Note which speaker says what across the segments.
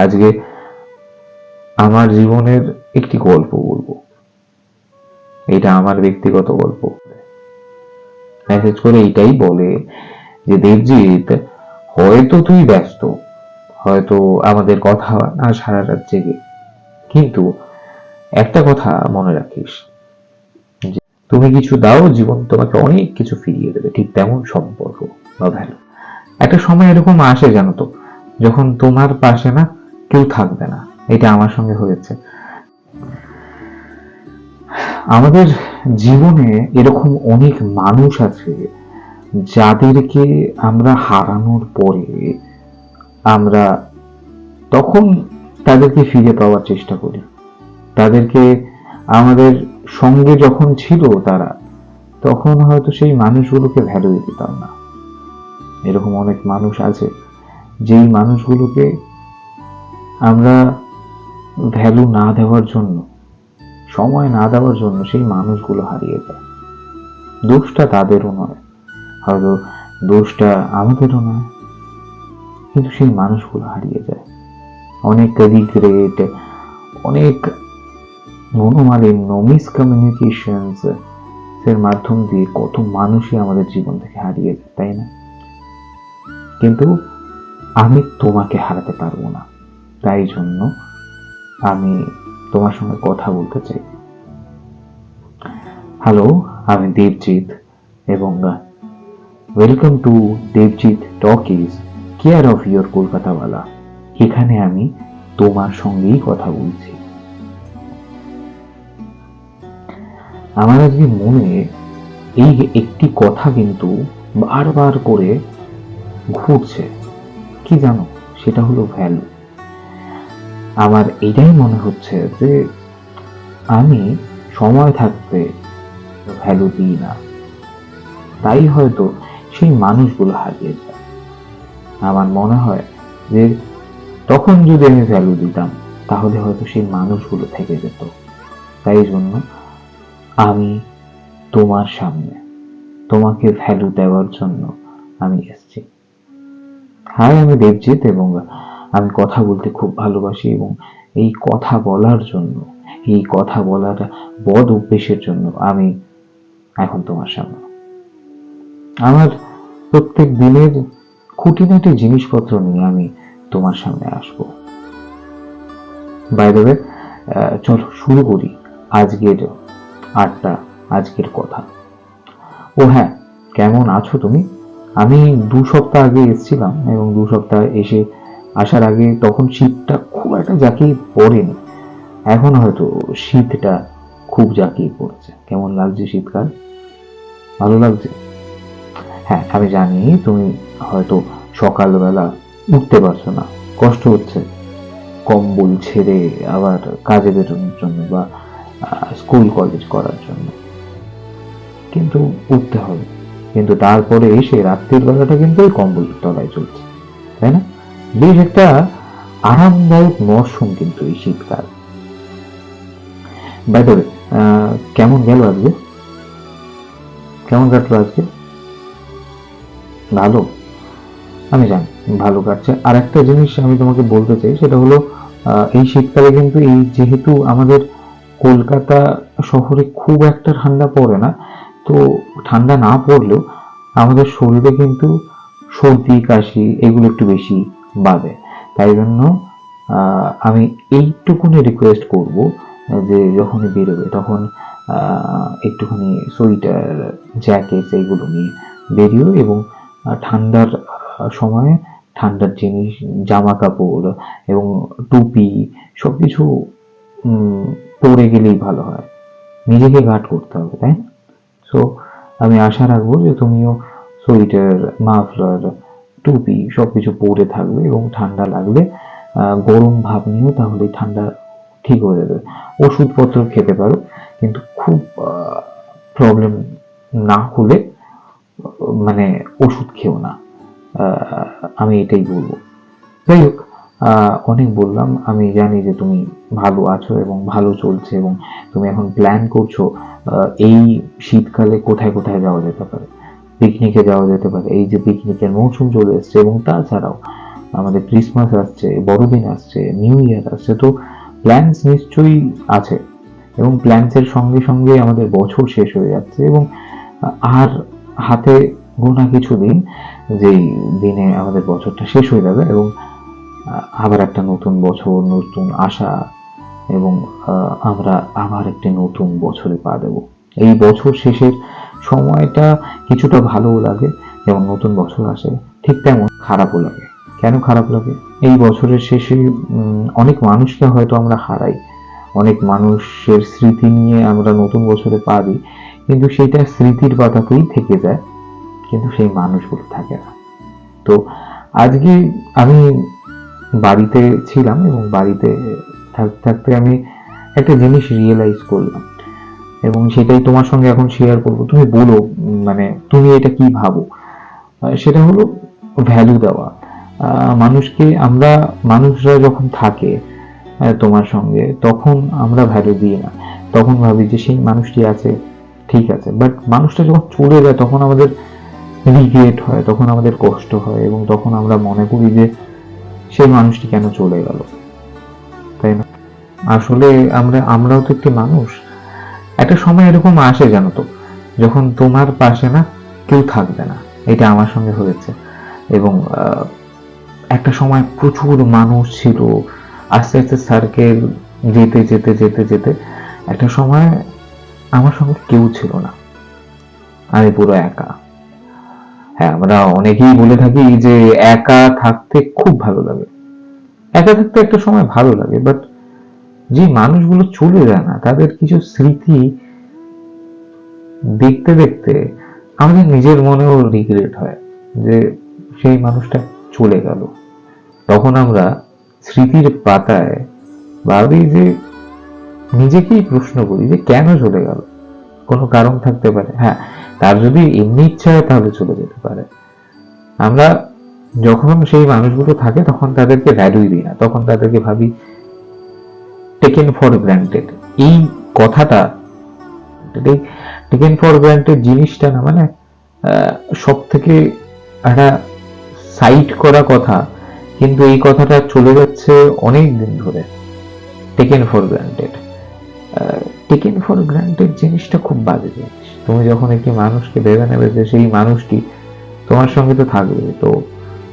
Speaker 1: আজকে আমার জীবনের একটি গল্প বলবো। এটা আমার ব্যক্তিগত গল্প। মেসেজ করে এইটাই বলে যে দেবজিৎ, হয়তো তুই ব্যস্ত, হয়তো আমাদের কথা না সারা রাত জেগে, কিন্তু একটা কথা মনে রাখিস, যে তুমি কিছু দাও, জীবন তোমাকে অনেক কিছু ফিরিয়ে দেবে। ঠিক তেমন সম্পর্ক বা ভ্যালু। একটা সময় এরকম আসে জানো তো, যখন তোমার পাশে না কেউ থাকবে না। এটা আমার সঙ্গে হয়েছে। আমাদের জীবনে এরকম অনেক মানুষ আছে যাদেরকে আমরা হারানোর পরে আমরা তখন তাদেরকে ফিরে পাওয়ার চেষ্টা করি। তাদেরকে আমাদের সঙ্গে যখন ছিল তারা, তখন হয়তো সেই মানুষগুলোকে ভ্যালুই দিতাম না। এরকম অনেক মানুষ আছে যেই মানুষগুলোকে আমরা ভ্যালু না দেওয়ার জন্য, সময় না দেওয়ার জন্য সেই মানুষগুলো হারিয়ে যায়। দোষটা তাদেরও নয়, হয়তো দোষটা আমাদেরও নয়, কিন্তু সেই মানুষগুলো হারিয়ে যায়। অনেক রিগ্রেট, অনেক মনোমালিন্য, মিসকমিউনিকেশনস এর মাধ্যম দিয়ে কত মানুষই আমাদের জীবন থেকে হারিয়ে যায়, তাই না? কিন্তু আমি তোমাকে হারাতে পারবো না, তাই জন্য আমি তোমার সঙ্গে কথা বলতে চাই। হ্যালো, আমি দেবজিৎ এবং welcome to Debjit talkies, care of your কলকাতাওয়ালা। এখানে আমি তোমার সঙ্গেই কথা বলছি। আমার আজকে মনে এই একটি কথা কিন্তু বারবার করে ঘুরছে, কি জানো? সেটা হলো ভ্যালু। আমার এটাই মনে হচ্ছে যে আমি সময় থাকতে ভ্যালু দিই না, তাই হয়তো সেই মানুষগুলো হারিয়ে যায়। আমার মনে হয় যে তখন যদি আমি ভ্যালু দিতাম, তাহলে হয়তো সেই মানুষগুলো থেকে যেত। তাই জন্য আমি তোমার সামনে তোমাকে ভ্যালু দেওয়ার জন্য আমি এসেছি। হাই, আমি দেবজিৎ এবং আমি কথা বলতে খুব ভালোবাসি, এবং এই কথা বলার জন্য, এই কথা বলার বদ অভ্যেসের জন্য আমি এখন তোমার সামনে। আমার প্রত্যেক দিনের খুঁটিনাটি জিনিসপত্র নিয়ে আমি তোমার সামনে আসবো। বাই দ্য ওয়ে, চলো শুরু করি আজকের আড্ডা, আজকের কথা। ও হ্যাঁ, কেমন আছো তুমি? আমি 2 সপ্তাহ আগে এসেছিলাম, এবং 2 সপ্তাহ আসার আগে তখন শীতটা খুব একটা জাঁকিয়ে পড়েনি। এখন হয়তো শীতটা খুব জাঁকিয়ে পড়ছে। কেমন লাগছে শীতকাল? ভালো লাগছে? হ্যাঁ, আমি জানি তুমি হয়তো সকালবেলা উঠতে পারছো না, কষ্ট হচ্ছে কম্বল ছেড়ে আবার কাজে বেরোনোর জন্য বা স্কুল কলেজ করার জন্য, কিন্তু উঠতে হবে। কিন্তু তারপরে এসে রাত্রির বেলাটা কিন্তু ওই কম্বল তলায় চলছে, তাই না? বেশ একটা আরামদায়ক মরশুম কিন্তু এই শীতকাল। বাই দ্য ওয়ে, কেমন গেল আজকে? কেমন কাটলো আজকে? ভালো? আমি জানি ভালো কাটছে। আর একটা জিনিস আমি তোমাকে বলতে চাই, সেটা হলো এই শীতকালে কিন্তু এই যেহেতু আমাদের কলকাতা শহরে খুব একটা ঠান্ডা পড়ে না, তো ঠান্ডা না পড়লেও আমাদের শরীরে কিন্তু সর্দি কাশি এগুলো একটু বেশি বাড়ে। তাই জন্য আমি এইটুকুনি রিকোয়েস্ট করব যে যখনই বেরোবে তখন একটুখানি সোয়েটার, জ্যাকেট এইগুলো নিয়ে বেরিও, এবং ঠান্ডার সময়ে ঠান্ডার জিনিস, জামা কাপড় এবং টুপি সবকিছু পরে গেলেই ভালো হয়। নিজেকে গার্ড করতে হবে, তাই না? সো আমি আশা রাখবো যে তুমিও সোয়েটার, মাফলার, টুপি সবকিছু পরে থাকবে, এবং ঠান্ডা লাগলে গরম ভাব নিও, তাহলে ঠান্ডা ঠিক হয়ে যাবে। ওষুধপত্র খেতে পারো, কিন্তু খুব প্রবলেম না হলে মানে ওষুধ খেও না, আমি এটাই বলবো। যাই হোক, অনেক বললাম। আমি জানি যে তুমি ভালো আছো এবং ভালো চলছে, এবং তুমি এখন প্ল্যান করছো এই শীতকালে কোথায় কোথায় যাওয়া যেতে পারে। পিকনিকে যাওয়া যেতে পারে, এই যে পিকনিকের মৌসুম চলে এসছে, এবং তাছাড়াও আমাদের ক্রিসমাস আসছে, বড়দিন আসছে, নিউ ইয়ার আসছে, তো প্ল্যান্স নিশ্চয়ই আছে এবং প্ল্যান্সের সঙ্গে সঙ্গে আমাদের বছর শেষ হয়ে যাচ্ছে এবং আর হাতে গোনা কিছু দিন, যেই দিনে আমাদের বছরটা শেষ হয়ে যাবে এবং আবার একটা নতুন বছর, নতুন আশা এবং আমরা আবার একটি নতুন বছরে পা দেব। এই বছর শেষের সময়টা কিছুটা ভালোও লাগে, যেমন নতুন বছর আসে, ঠিক তেমন খারাপও লাগে। কেন খারাপ লাগে? এই বছরের শেষে অনেক মানুষকে হয়তো আমরা হারাই, অনেক মানুষের স্মৃতি নিয়ে আমরা নতুন বছরে পা দিই, কিন্তু সেটা স্মৃতির পাতাতেই থেকে যায়, কিন্তু সেই মানুষগুলো থাকে না। তো আজকে আমি বাড়িতে ছিলাম এবং বাড়িতে থাকতে থাকতে আমি একটা জিনিস রিয়েলাইজ করলাম এবং সেটাই তোমার সঙ্গে এখন শেয়ার করবো। তুমি বলো, মানে তুমি এটা কি ভাবো। সেটা হলো ভ্যালু দেওয়া। মানুষকে আমরা, মানুষরা যখন থাকে তোমার সঙ্গে, তখন আমরা ভ্যালু দিই না, তখন ভাবি যে সেই মানুষটি আছে, ঠিক আছে, বাট মানুষটা যখন চলে যায় তখন আমাদের রিগ্রেট হয়, তখন আমাদের কষ্ট হয় এবং তখন আমরা মনে করি যে সেই মানুষটি কেন চলে গেল, তাই না? আসলে আমরাও তো একটি মানুষ। একটা সময় এরকম আসে, জানো তো, যখন তোমার পাশে না কেউ থাকবে না। এটা আমার সঙ্গে হয়েছে এবং একটা সময় প্রচুর মানুষ ছিল, আস্তে আস্তে সার্কেল যেতে যেতে যেতে যেতে একটা সময় আমার সঙ্গে কেউ ছিল না, আমি পুরো একা। হ্যাঁ, আমরা অনেকেই বলে থাকি যে একা থাকতে খুব ভালো লাগে, একা থাকতে একটা সময় ভালো লাগে, বাট যে মানুষগুলো চলে যায় না, তাদের কিছু স্মৃতি দেখতে দেখতে আমাদের নিজের মনেও রিগ্রেট হয় যে সেই মানুষটা চলে গেল। তখন আমরা স্মৃতির পাতায় ভাবি যে, নিজেকেই প্রশ্ন করি যে কেন চলে গেল। কোনো কারণ থাকতে পারে, হ্যাঁ, তার যদি এমনি ইচ্ছা হয় তাহলে চলে যেতে পারে। আমরা যখন সেই মানুষগুলো থাকে তখন তাদেরকে ভ্যালুই দিই না, তখন তাদেরকে ভাবি টেকেন ফর গ্রান্টেড। এই কথাটা, টেকেন ফর গ্রান্টেড জিনিসটা না, মানে সব থেকে একটা সাইট করা কথা, কিন্তু এই কথাটা চলে যাচ্ছে অনেক দিন ধরে। Taken for granted, taken for granted জিনিসটা খুব বাজে জিনিস। তুমি যখন একটি মানুষকে ভেবে নেবে যে সেই মানুষটি তোমার সঙ্গে তো থাকবে, তো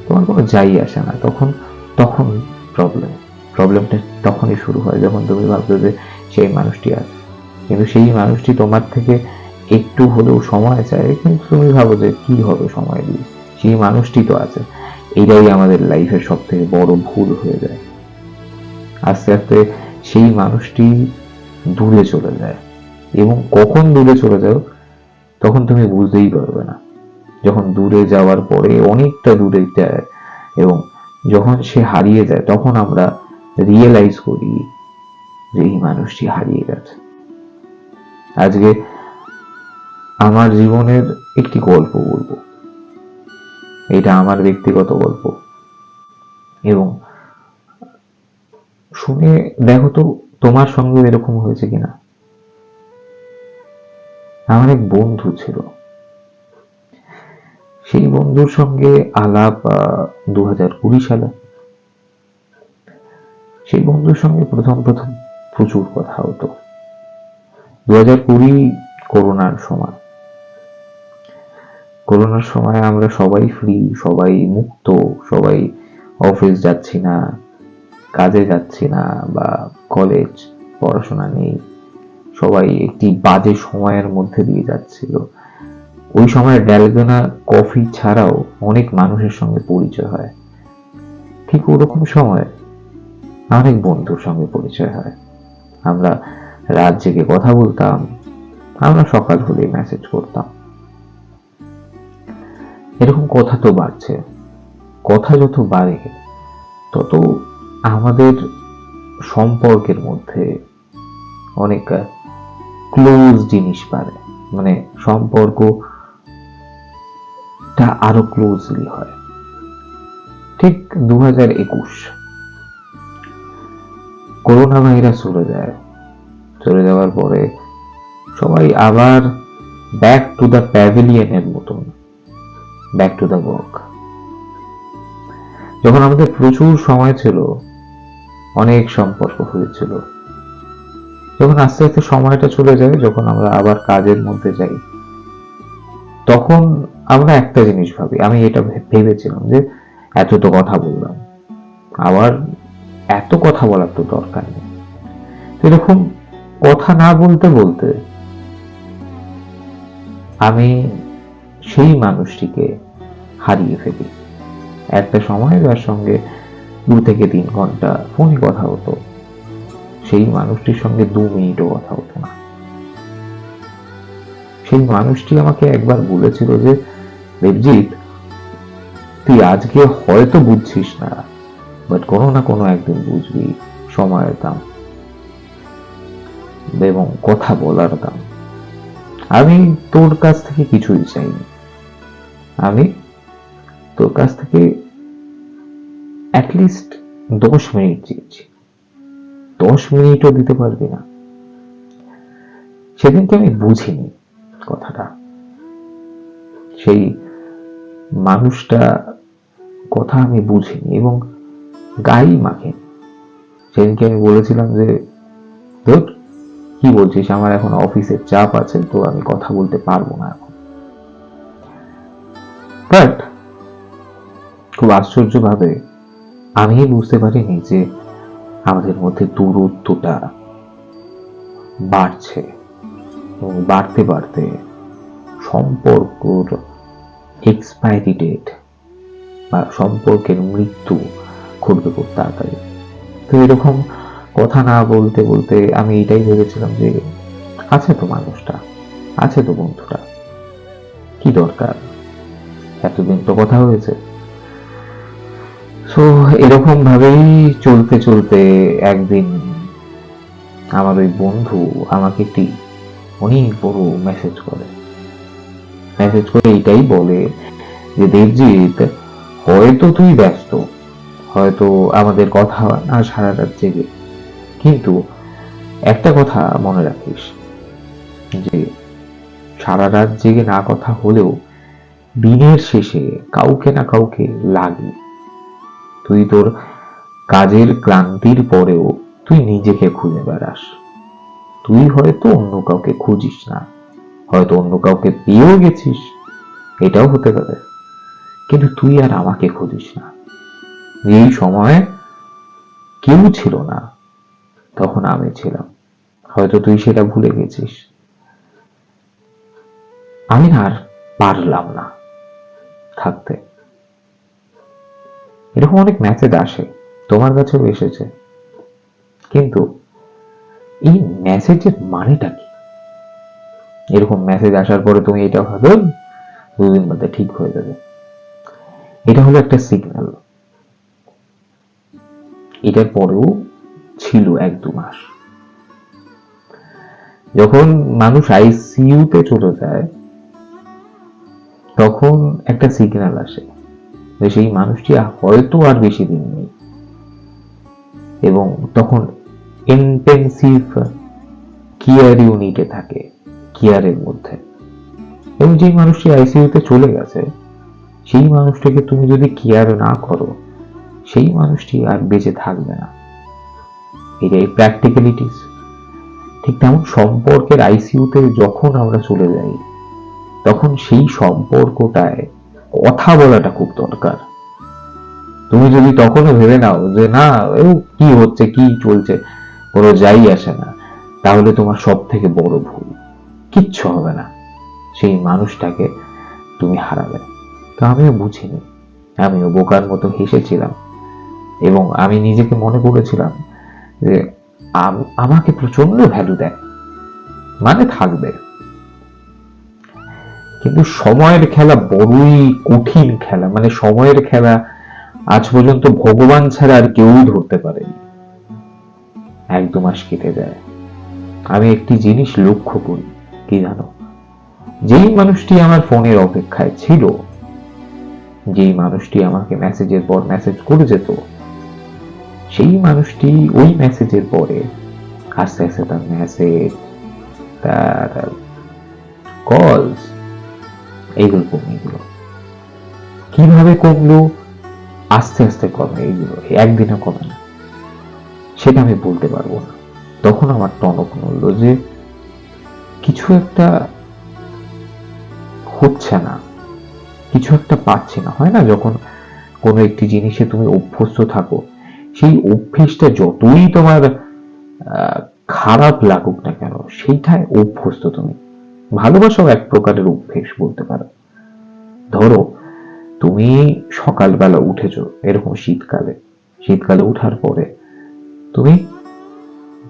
Speaker 1: তোমার কোনো যাই আসে না, তখন তখন প্রবলেমটা তখনই শুরু হয়, যখন তুমি ভাববে যে সেই মানুষটি আছে, কিন্তু সেই মানুষটি তোমার থেকে একটু হলেও সময় চায়, কিন্তু তুমি ভাবো যে কি হবে সময় দিয়ে, সেই মানুষটি তো আছে। এটাই আমাদের লাইফের সব থেকে বড় ভুল হয়ে যায়। আস্তে আস্তে সেই মানুষটি দূরে চলে যায় এবং কখন দূরে চলে যাও তখন তুমি বুঝতেই পারবে না। যখন দূরে যাওয়ার পরে অনেকটা দূরে যায় এবং যখন সে হারিয়ে যায়, তখন আমরা রিয়েলাইজ করি যে এই মানুষটি হারিয়ে গেছে। আজকে আমার জীবনের একটি গল্প বলবো, এটা আমার ব্যক্তিগত গল্প, এবং শুনে দেখো তো তোমার সঙ্গে এরকম হয়েছে কিনা। আমার এক বন্ধু ছিল, সেই বন্ধুর সঙ্গে আলাপ 2020 সালে। সেই বন্ধুর সঙ্গে প্রথম প্রথম প্রচুর কথা হতো। 2020 করোনার সময় আমরা সবাই ফ্রি, সবাই মুক্ত, সবাই অফিস যাচ্ছি না, কাজে যাচ্ছি না, বা কলেজ পড়াশোনা নেই, সবাই একটি বাজে সময়ের মধ্যে দিয়ে যাচ্ছিল। ওই সময় ডালগোনা কফি ছাড়াও অনেক মানুষের সঙ্গে পরিচয় হয়। ঠিক ওরকম সময় অনেক বন্ধুর সঙ্গে পরিচয় হয়। আমরা রাত জেগে কথা বলতাম, আমরা সকাল হলেই মেসেজ করতাম। এরকম কথা তো বাড়ছে, কথা যত বাড়ে তত আমাদের সম্পর্কের মধ্যে অনেক ক্লোজ জিনিস বাড়ে, মানে সম্পর্কটা আরো ক্লোজলি হয়। ঠিক 2021 করোনা ভাইরাস চলে যাওয়ার পরে সবাই আবার ব্যাক টু দ্য প্যাভিলিয়নের মতন, ব্যাক টু দ্য ওয়ার্ক। যখন আমাদের প্রচুর সময় ছিল, অনেক সম্পর্ক হয়েছিল, যখন আস্তে আস্তে সময়টা চলে যায়, যখন আমরা আবার কাজের মধ্যে যাই, তখন আমরা একটা জিনিস ভাবি, আমি এটা ভেবেছিলাম যে এত তো কথা বললাম, আবার এত কথা বলার তো দরকার নেই। এরকম কথা না বলতে বলতে আমি সেই মানুষটিকে হারিয়ে ফেলি। একটা সময় যার সঙ্গে 2 থেকে 3 ঘন্টা ফোনে কথা হতো, সেই মানুষটির সঙ্গে 2 মিনিটও কথা হতো না। সেই মানুষটি আমাকে একবার বলেছিল যে, দেবজিৎ, তুই আজকে হয়তো বুঝছিস না, বাট কোনো না কোনো একদিন বুঝবি সময়ের দাম এবং কথা বলার দাম। আমি তোর কাছ থেকে কিছুই চাইনি, আমি তোর কাছ থেকে অ্যাটলিস্ট 10 মিনিট চেয়েছি, 10 মিনিটও দিতে পারবি না? সেদিনকে আমি বুঝিনি কথাটা, সেই মানুষটা কথা আমি বুঝিনি এবং গায়ে মাখিনি। সেদিনকে আমি বলেছিলাম যে, ধর কি বলছিস, আমার এখন অফিসের চাপ আছে, তো আমি কথা বলতে পারবো না এখন। বাট খুব আশ্চর্য ভাবে আমি বুঝতে পারিনি যে আমাদের মধ্যে দূরত্বটা বাড়ছে এবং বাড়তে বাড়তে সম্পর্কর এক্সপায়ারি ডেট বা সম্পর্কের মৃত্যু ঘটবে খুব তাড়াতাড়ি। তো এরকম কথা না বলতে বলতে আমি এটাই ভেবেছিলাম যে আছে তো মানুষটা, আছে তো বন্ধুটা, কি দরকার, এতদিন তো কথা হয়েছে। সো এরকম ভাবেই চলতে চলতে একদিন আমার ওই বন্ধু আমাকে একটি অনেক বড় মেসেজ করে এটাই বলে যে, দেবজিৎ, হয়তো তুই ব্যস্ত, হয়তো আমাদের কথা হয় না সারা রাত জেগে, কিন্তু একটা কথা মনে রাখিস যে সারা রাত জেগে না কথা হলেও দিনের শেষে কাউকে না কাউকে লাগে। তুই তোর কাজের ক্লান্তির পরেও তুই নিজেকে খুঁজে বেড়াস। তুই হয়তো অন্য কাউকে খুঁজিস না, হয়তো অন্য কাউকে পেয়েও গেছিস, এটাও হতে পারে, কিন্তু তুই আর আমাকে খুঁজিস না। এই সময় কেউ ছিল না, তখন আমি ছিলাম, হয়তো তুই সেটা ভুলে গেছিস। আমি আর পারলাম না থাকতে। এরকম অনেক মেসেজ আসে, তোমার কাছেও এসেছে, কিন্তু এই মেসেজের মানেটা কি? এরকম মেসেজ আসার পরে তুমি এটা ভাবে 2 দিন বাদে ঠিক হয়ে যাবে, এটা হলো একটা সিগন্যাল। এটার পরেও ছিল 1-2 মাস। যখন মানুষ আইসিইউতে চলে যায়, তখন একটা সিগন্যাল আসে যে সেই মানুষটি হয়তো আর বেশি দিন নেই, এবং তখন ইন্টেন্সিভ কেয়ার ইউনিটে থাকে, কেয়ারের মধ্যে। এবং যে মানুষটি আইসিইউতে চলে গেছে, সেই মানুষটাকে তুমি যদি কেয়ার না করো, সেই মানুষটি আর বেঁচে থাকবে না। এটাই প্র্যাকটিক্যালিটিস। ঠিক তেমন সম্পর্কের আইসিইউতে যখন আমরা চলে যাই, তখন সেই সম্পর্কটায় কথা বলাটা খুব দরকার। তুমি যদি তখনও ভেবে নাও যে না, কি হচ্ছে, কি চলছে, কোনো যাই আসে না, তাহলে তোমার সব থেকে বড় ভুল। কিচ্ছু হবে না, সেই মানুষটাকে তুমি হারাবে। তো আমিও বুঝিনি, আমিও বোকার মতো হেসেছিলাম এবং আমি নিজেকে মনে করেছিলাম যে আমাকে প্রচন্ড ভ্যালু দেয়, মানে থাকবে। কিন্তু সময়ের খেলা বড়ই কঠিন খেলা, মানে সময়ের খেলা আজ পর্যন্ত ভগবান ছাড়া আর কেউই ধরতে পারেনি। 1-2 মাস কেটে যায়, আমি একটি জিনিস লক্ষ্য করি, কি জানো, যেই মানুষটি আমার ফোনের অপেক্ষায় ছিল, যেই মানুষটি আমাকে মেসেজের পর মেসেজ করে যেত, সেই মানুষটি ওই মেসেজের পরে আস্তে আস্তে তার মেসেজ, তার কলস, এইগুলো কমে গেল। কিভাবে কমলো আস্তে আস্তে কমে, এইগুলো একদিনে কমে না, সেটা আমি বলতে পারবো না। তখন আমার টনক নড়লো যে কিছু একটা হচ্ছে না, কিছু একটা পাচ্ছি না। হয় না, যখন কোনো একটি জিনিসে তুমি অভ্যস্ত থাকো, সেই অভ্যেসটা যতই তোমার খারাপ লাগুক না কেন, সেইটাই অভ্যস্ত তুমি। ভালোবাসাও এক প্রকারের অভ্যেস বলতে পারো। ধরো তুমি সকালবেলা উঠেছো এরকম শীতকালে, শীতকালে উঠার পরে তুমি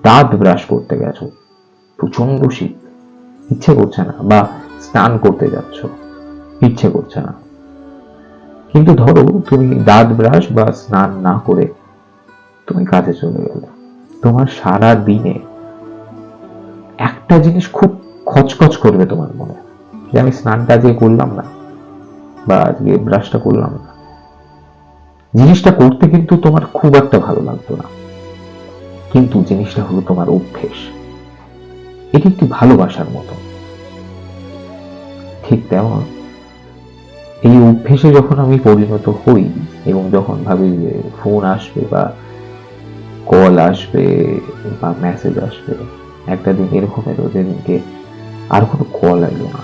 Speaker 1: দাঁত ব্রাশ করতে গেছো, প্রচন্ড শীত, ইচ্ছে করছে না, বা স্নান করতে যাচ্ছ, ইচ্ছে করছে না, কিন্তু ধরো তুমি দাঁত ব্রাশ বা স্নান না করে তুমি কাজে চলে গেলে, তোমার সারা দিনে একটা জিনিস খুব খচখচ করবে তোমার মনে, যে আমি স্নানটা আজকে করলাম না, বা আজকে ব্রাশটা করলাম না। জিনিসটা করতে কিন্তু তোমার খুব একটা ভালো লাগতো না, কিন্তু জিনিসটা হলো তোমার অভ্যেস। এটি একটি ভালোবাসার মতো। ঠিক তেমন এই অভ্যেসে যখন আমি পরিণত হই, এবং যখন ভাবি যে ফোন আসবে বা কল আসবে বা মেসেজ আসবে, একটা দিন এরকম এলো যেদিনকে আর কোনো কল এলো না,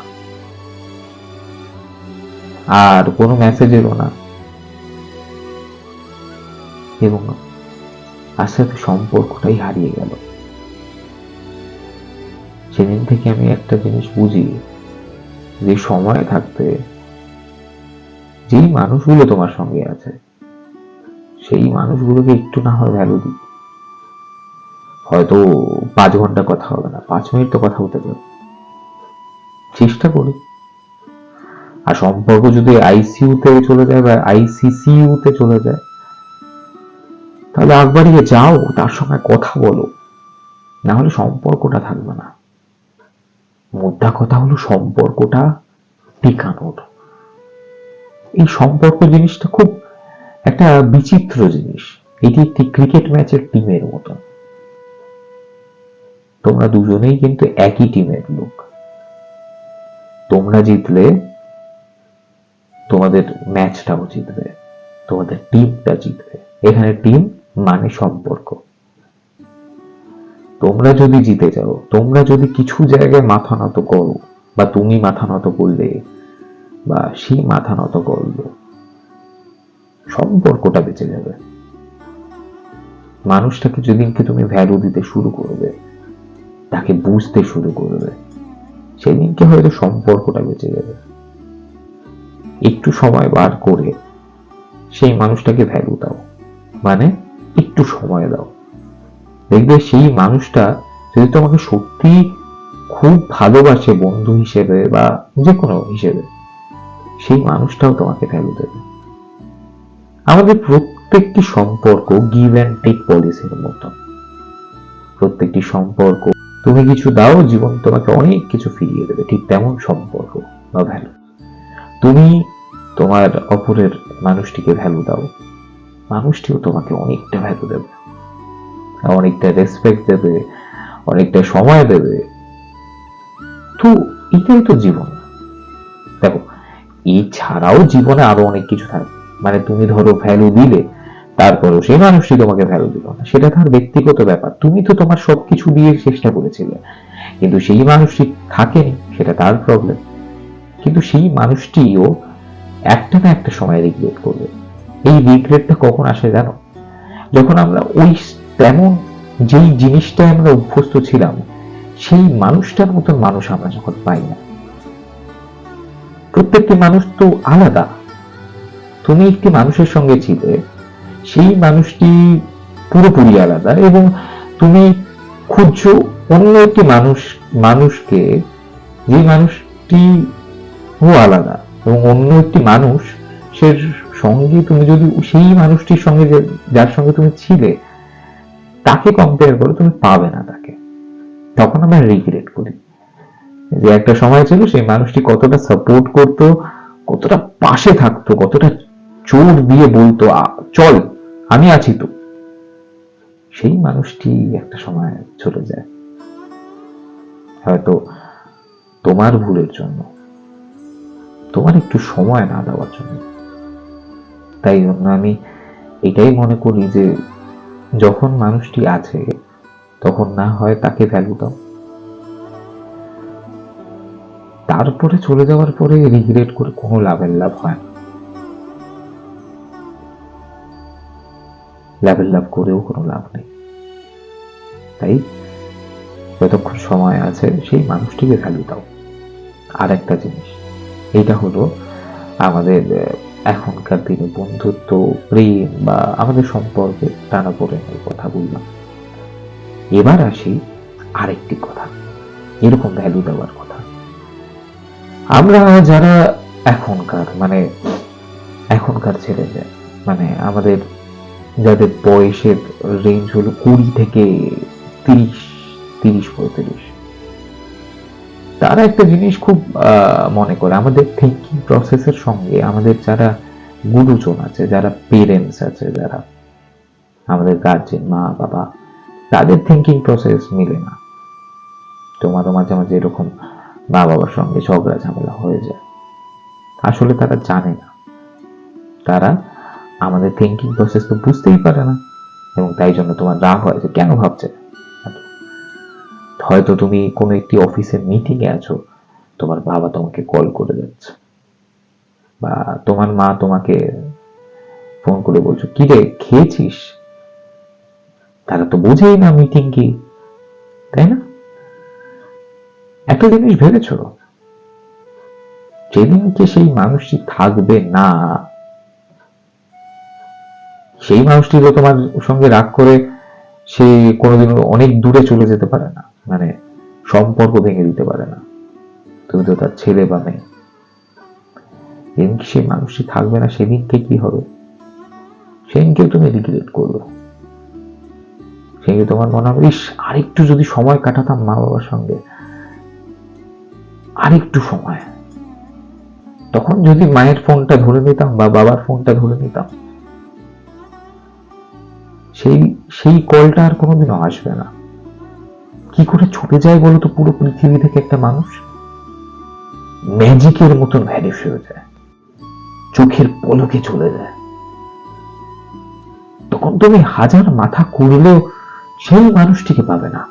Speaker 1: আর কোনো মেসেজ এলো না, এবং আস্তে আস্তে সম্পর্কটাই হারিয়ে গেল। সেদিন থেকে আমি একটা জিনিস বুঝি, যে সময় থাকতে যেই মানুষগুলো তোমার সঙ্গে আছে, সেই মানুষগুলোকে একটু না হয় ভ্যালু দিই। হয়তো 5 ঘন্টা কথা হবে না, 5 মিনিট তো কথা হতে পারে, চেষ্টা করি। আর সম্পর্ক যদি আইসিইউ তে চলে যায় বা আইসিসিইউ তে চলে যায়, তাহলে আগ বাড়িয়ে যাও, তার সঙ্গে কথা বলো, না হলে সম্পর্কটা থাকবে না। মোদ্দা কথা হলো সম্পর্কটা টিকানোর। এই সম্পর্ক জিনিসটা খুব একটা বিচিত্র জিনিস। এটি একটি ক্রিকেট ম্যাচের টিমের মতো। তোমরা দুজনেই কিন্তু একই টিমের লোক। তোমরা জিতলে তোমাদের ম্যাচটাও জিতবে, তোমাদের টিমটা জিতবে। এখানে টিম মানে সম্পর্ক। তোমরা যদি জিতে যাও, তোমরা যদি কিছু জায়গায় মাথা নত করো, বা তুমি মাথা নত করলে বা সেই মাথা নত করলো, সম্পর্কটা বেঁচে যাবে। মানুষটাকে যেদিনকে তুমি ভ্যালু দিতে শুরু করবে, তাকে বুঝতে শুরু করবে, সেদিনকে হয়তো সম্পর্কটা বেঁচে যাবে। একটু সময় বার করে সেই মানুষটাকে ভ্যালু দাও, মানে একটু সময় দাও। দেখবে সেই মানুষটা যদি তোমাকে সত্যি খুব ভালোবাসে, বন্ধু হিসেবে বা যে কোনো হিসেবে, সেই মানুষটাও তোমাকে ভ্যালু দেবে। আমাদের প্রত্যেকটি সম্পর্ক গিভ অ্যান্ড টেক পলিসির মতো। প্রত্যেকটি সম্পর্ক, তুমি কিছু দাও, জীবন তোমাকে অনেক কিছু ফিরিয়ে দেবে। ঠিক তেমন সম্পর্ক বা ভ্যালু। তুমি তোমার অপরের মানুষটিকে ভ্যালু দাও, মানুষটিও তোমাকে অনেকটা ভ্যালু দেবে, অনেকটা রেসপেক্ট দেবে, অনেকটা সময় দেবে। তো এটাই তো জীবন। দেখো, এছাড়াও জীবনে আরো অনেক কিছু থাকে। মানে তুমি ধরো ভ্যালু দিলে, তারপরেও সেই মানুষটি তোমাকে ভ্যালু দিল না, সেটা তার ব্যক্তিগত ব্যাপার। তুমি তো তোমার সবকিছু দিয়ে চেষ্টা করেছিলে, কিন্তু সেই মানুষটি থাকেনি, সেটা তার প্রবলেম। কিন্তু সেই মানুষটিও একটা না একটা সময় রিগ্রেট করবে। এই রিগ্রেটটা কখন আসে জানো? যখন আমরা ওই তেমন যেই জিনিসটায় আমরা অভ্যস্ত ছিলাম, সেই মানুষটার মতন মানুষ আমরা যখন পাই না। প্রত্যেকটি মানুষ তো আলাদা। তুমি একটি মানুষের সঙ্গে ছিলে, সেই মানুষটি পুরোপুরি আলাদা, এবং তুমি খুঁজছো অন্য একটি মানুষকে, যে মানুষটি আলাদা, এবং অন্য একটি মানুষ সে সঙ্গে তুমি যদি সেই মানুষটির সঙ্গে যার সঙ্গে তুমি ছিলে তাকে কম্পেয়ার করো, তুমি পাবে না তাকে। তখন আমরা রিগ্রেট করি যে একটা সময় ছিল সেই মানুষটি কতটা সাপোর্ট করতো, কতটা পাশে থাকতো, কতটা জোর দিয়ে বলতো চল আমি আছি তো। সেই মানুষটি একটা সময় চলে যায়, হয়তো তোমার ভুলের জন্য, তোমার একটু সময় না দেওয়ার জন্য। তাই জন্য আমি এটাই মনে করি যে যখন মানুষটি আছে তখন না হয় তাকে ভ্যালু দাও, তারপরে চলে যাওয়ার পরে রিগ্রেট করে কোনো লাভ হয় না। লাভ করেও কোনো লাভ নেই। তাই যতক্ষণ সময় আছে সেই মানুষটিকে ভ্যালু দাও। আর একটা জিনিস, এইটা হলো আমাদের এখনকার দিনে বন্ধুত্ব, প্রেম বা আমাদের সম্পর্কে টানাপোড়েনের কথা বললাম। এবার আসি আরেকটি কথা, এরকম ভ্যালু দেওয়ার কথা। আমরা যারা এখনকার ছেলেদের, মানে আমাদের যাদের বয়সের রেঞ্জ হলো 20 থেকে 30-35, তারা একটা জিনিস খুব মনে করে, আমাদের থিঙ্কিং প্রসেসের সঙ্গে আমাদের যারা গুরুজন আছে, যারা পেরেন্টস আছে, যারা আমাদের গার্জেন, মা বাবা, তাদের থিঙ্কিং প্রসেস মিলে না। তোমারও মাঝে মাঝে এরকম মা বাবার সঙ্গে ঝগড়া ঝামেলা হয়ে যায়। আসলে তারা জানে না, তারা আমাদের থিঙ্কিং প্রসেস তো বুঝতেই পারে না, এবং তাই জন্য তোমার রাগ হয় যে কেন ভাবছে। হয়তো তুমি কোনো একটি অফিসের মিটিং এ আছো, তোমার বাবা তোমাকে কল করে যাচ্ছে, বা তোমার মা তোমাকে ফোন করে বলছো কি রে খেয়েছিস। তারা তো বুঝেই না মিটিং কি, তাই না? একটা জিনিস ভেবেছো, যেদিনকে সেই মানুষটি থাকবে না, সেই মানুষটি তো তোমার সঙ্গে রাগ করে সে কোনোদিন অনেক দূরে চলে যেতে পারে না, মানে সম্পর্ক ভেঙে দিতে পারে না, তুমি তো তার ছেলে বা মেয়ে। যেদিনকে সেই মানুষটি থাকবে না, সেদিনকে কি হবে? সেদিনকেও তুমি রিগ্রেট করবে। সেদিনকে তোমার মনে হবে, ইস আরেকটু যদি সময় কাটাতাম মা বাবার সঙ্গে, আরেকটু সময়, তখন যদি মায়ের ফোনটা ধরে নিতাম বা বাবার ফোনটা ধরে নিতাম, সেই কলটা আর কোনোদিনও আসবে না। কি করে ছুটে যায় বলো তো পুরো পৃথিবী থেকে একটা মানুষ, ম্যাজিকের মতন ভ্যানিশ হয়ে যায়, চোখের পলকে চলে যায়। তখন তুমি হাজার মাথা করলেও সেই মানুষটিকে পাবে না।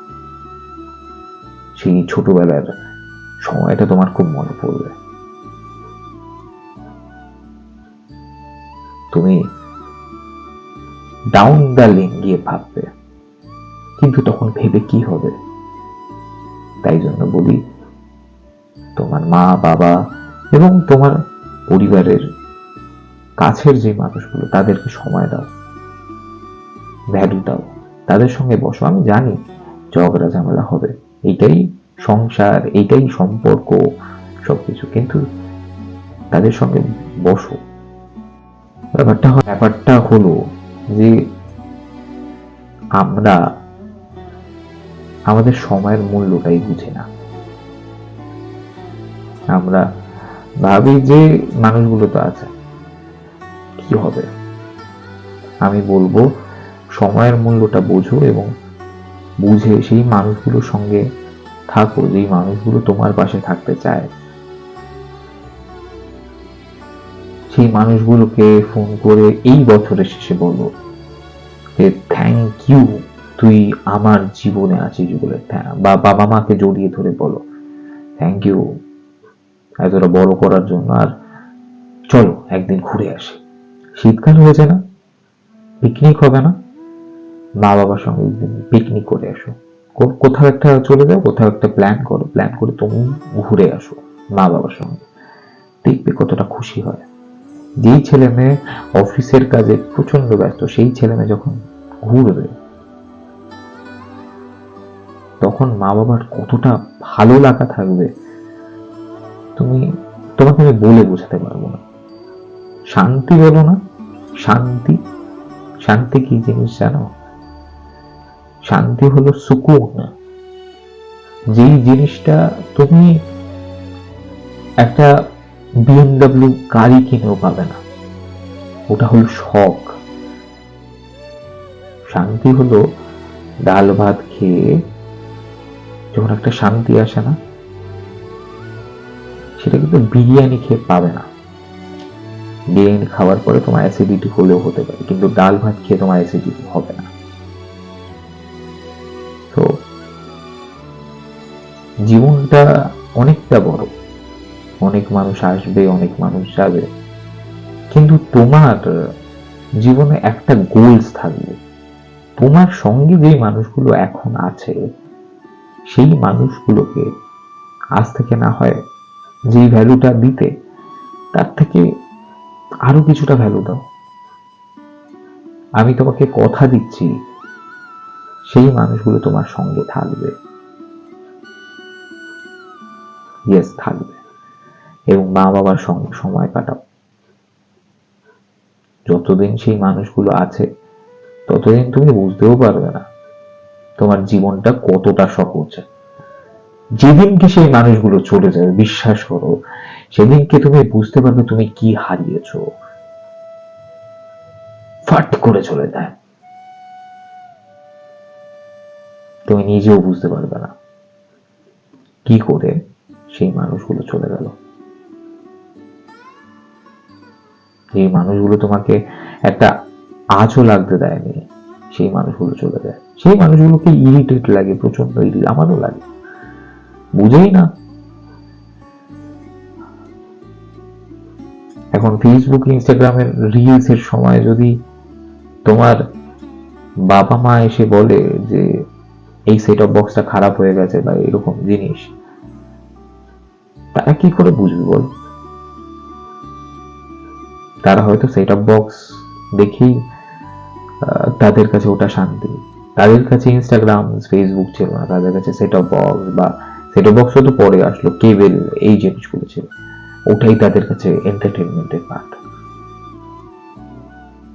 Speaker 1: সেই ছোটবেলার সময়টা তোমার খুব মনে পড়বে। তুমি ডাউন দ্য লেন গিয়ে ভাববে, কিন্তু তখন ভেবে কি হবে? তাই জন্য বলি, তোমার মা বাবা এবং তোমার পরিবারের কাছের যে মানুষগুলো, তাদেরকে সময় দাও, ভ্যালু দাও, তাদের সঙ্গে বসো। আমি জানি ঝগড়া ঝামেলা হবে, এইটাই সংসার, এইটাই সম্পর্ক, সবকিছু, কিন্তু তাদের সঙ্গে বসো। ব্যাপারটা হলো যে আমরা আমাদের সময়ের মূল্যটাই বুঝি না। আমরা ভাবি যে মানুষগুলো তো আছে, কি হবে। আমি বলবো সময়ের মূল্যটা বোঝো এবং বুঝে সেই মানুষগুলোর সঙ্গে থাকো, যেই মানুষগুলো তোমার পাশে থাকতে চায়। সেই মানুষগুলোকে ফোন করে এই বছরের শেষে বলো যে থ্যাংক ইউ, তুই আমার জীবনে আছিস বলে, বা বাবা মাকে জড়িয়ে ধরে বলো থ্যাংক ইউ এতটা বড় করার জন্য, আর চলো একদিন ঘুরে আসি। শীতকাল হয়েছে না, পিকনিক হবে না? মা বাবার সঙ্গে পিকনিক করে আসো, কোথাও একটা চলে যাও, কোথাও একটা প্ল্যান করে তুমি ঘুরে আসো মা বাবার সঙ্গে, দেখবে কতটা খুশি হয়। যেই ছেলে মেয়ে অফিসের কাজে প্রচন্ড ব্যস্ত, সেই ছেলে মেয়ে যখন ঘুরবে, তখন মা বাবার কতটা ভালো লাগা থাকবে তোমাকে আমি বলে বোঝাতে পারবো না। শান্তি বলো না, শান্তি। শান্তি কি জিনিস জানো? শান্তি হলো সুকুন। যেই জিনিসটা তুমি একটা BMW গাড়ি কিনেও পাবে না, ওটা হলো শখ। শান্তি হলো ডাল ভাত খেয়ে যখন একটা শান্তি আসে না, সেটা কিন্তু বিরিয়ানি খেয়ে পাবে না। বিরিয়ানি খাওয়ার পরে তোমার অ্যাসিডিটি হলেও হতে পারে, কিন্তু ডাল ভাত খেয়ে তোমার অ্যাসিডিটি হবে না। তো জীবনটা অনেকটা বড়, অনেক মানুষ আসবে, অনেক মানুষ যাবে, কিন্তু তোমার জীবনে একটা গোলস থাকবে। তোমার সঙ্গে যে মানুষগুলো এখন আছে সেই মানুষগুলোকে আজ থেকে না হয় যেই ভ্যালুটা দিতে, তার থেকে আরো কিছুটা ভ্যালু দাও। আমি তোমাকে কথা দিচ্ছি সেই মানুষগুলো তোমার সঙ্গে থাকবে, ইয়েস থাকবে। এবং মা বাবার সঙ্গে সময় কাটাও। যতদিন সেই মানুষগুলো আছে ততদিন তুমি বুঝতেও পারবে না তোমার জীবনটা কতটা সহজ। যেদিনকে সেই মানুষগুলো চলে যাবে, বিশ্বাস করো, সেদিনকে তুমি বুঝতে পারবে তুমি কি হারিয়েছো। ফাট করে চলে যায়, তুমি নিজেও বুঝতে পারবে না কি করে সেই মানুষগুলো চলে গেল। এই মানুষগুলো তোমাকে একটা আজও লাগতে দেয়নি, সেই মানুষগুলো চলে যায়। সেই মানুষগুলোকে ইরিটেট লাগে, প্রচন্ড ইরিটেট, আমারও লাগে, বুঝেই না। এখন ফেসবুক ইনস্টাগ্রামের রিলস এর সময় যদি তোমার বাবা মা এসে বলে যে এই সেট অফ বক্সটা খারাপ হয়ে গেছে বা এরকম জিনিস, তারা কি করে বুঝবে বল? তারা হয়তো সেট অফ বক্স দেখেই তাদের কাছে ওটা শান্তি। তাদের কাছে ইনস্টাগ্রাম ফেসবুক ছিল না, তাদের কাছে সেট অফ বক্স, বা সেট অফ বক্স তো পরে আসলো, কেবল, এই জিনিসগুলো ছিল, ওটাই তাদের কাছে এন্টারটেনমেন্টের পার্ট।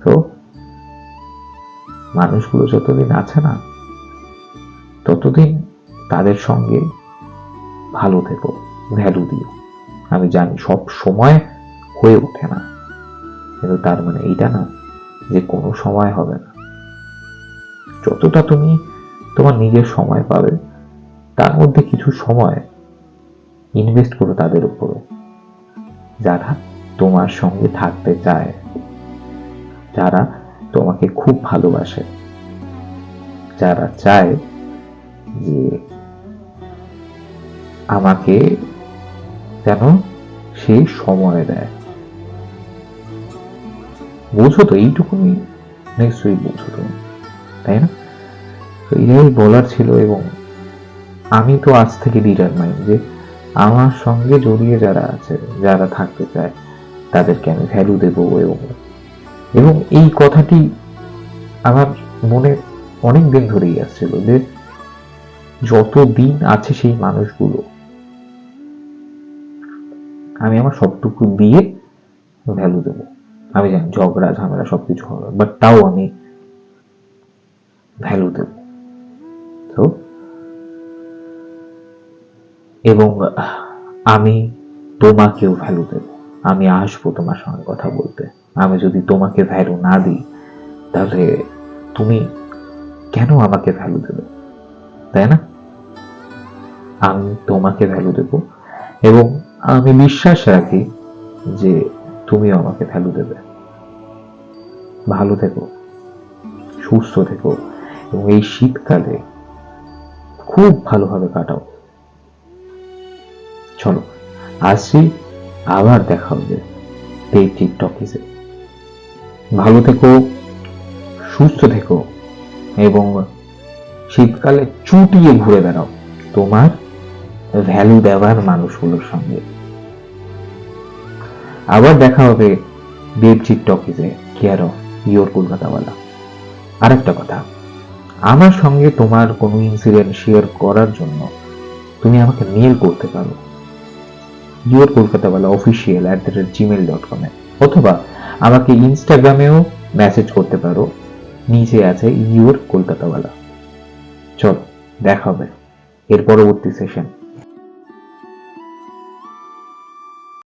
Speaker 1: তো মানুষগুলো যতদিন আছে না ততদিন তাদের সঙ্গে ভালো থেকো, ভ্যালু দিও। আমি জানি সব সময় হয়ে ওঠে না, কিন্তু তার মানে এইটা না যে কোনো সময় হবে না। যতটা তুমি তোমার নিজের সময় পাবে তার মধ্যে কিছু সময় ইনভেস্ট করো তাদের উপরে, যারা তোমার সঙ্গে থাকতে চায়, যারা তোমাকে খুব ভালোবাসে, যারা চায় যে আমাকে যেন সে সময় দেয়। বুঝো তো, এইটুকুনি নিশ্চয়ই বুঝো তুমি, তাই না? তো এই বলার ছিল। এবং আমি তো আজ থেকে ডিটারমাইন্ড যে আমার সঙ্গে জড়িয়ে যারা আছে, যারা থাকতে চায়, তাদেরকে আমি ভ্যালু দেবো। এবং এই কথাটি আমার মনে অনেক দিন ধরেই আসছিল যে যত দিন আছে সেই মানুষগুলো আমি আমার সবটুকু দিয়ে ভ্যালু দেবো। আমি জানি ঝগড়া ঝামেলা সবকিছু হবে, বাট তাও আমি ভ্যালু দেব। তো এবং আমি তোমাকেও ভ্যালু দেব। আমি আসবো তোমার সঙ্গে কথা বলতে। আমি যদি তোমাকে ভ্যালু না দিই তাহলে তুমি কেন আমাকে ভ্যালু দেবে, তাই না? আমি তোমাকে ভ্যালু দেব এবং আমি বিশ্বাস রাখি যে তুমিও আমাকে ভ্যালু দেবে। ভালো থেকো, সুস্থ থেকো এবং এই শীতকালে খুব ভালোভাবে কাটাও। চলো আসছি, আবার দেখা হবে দেব টিকটকিসে। ভালো থেকো, সুস্থ থেকো এবং শীতকালে চুটিয়ে ঘুরে বেড়াও তোমার ভ্যালু দেওয়ার মানুষগুলোর সঙ্গে। আবার দেখা হবে দেব টিকটকিসে, কেয়ার অফ ইয়োর কলকাতাওয়ালা। আরেকটা কথা, আমার সঙ্গে তোমার কোনো ইনসিডেন্ট শেয়ার করার জন্য তুমি আমাকে মেল করতে পারো ইয়োর কলকাতাওয়ালা official@gmail.com এ, অথবা আমাকে ইনস্টাগ্রামেও মেসেজ করতে পারো, নিচে আছে ইয়োর কলকাতাওয়ালা। চল দেখা হবে এর পরবর্তী সেশন।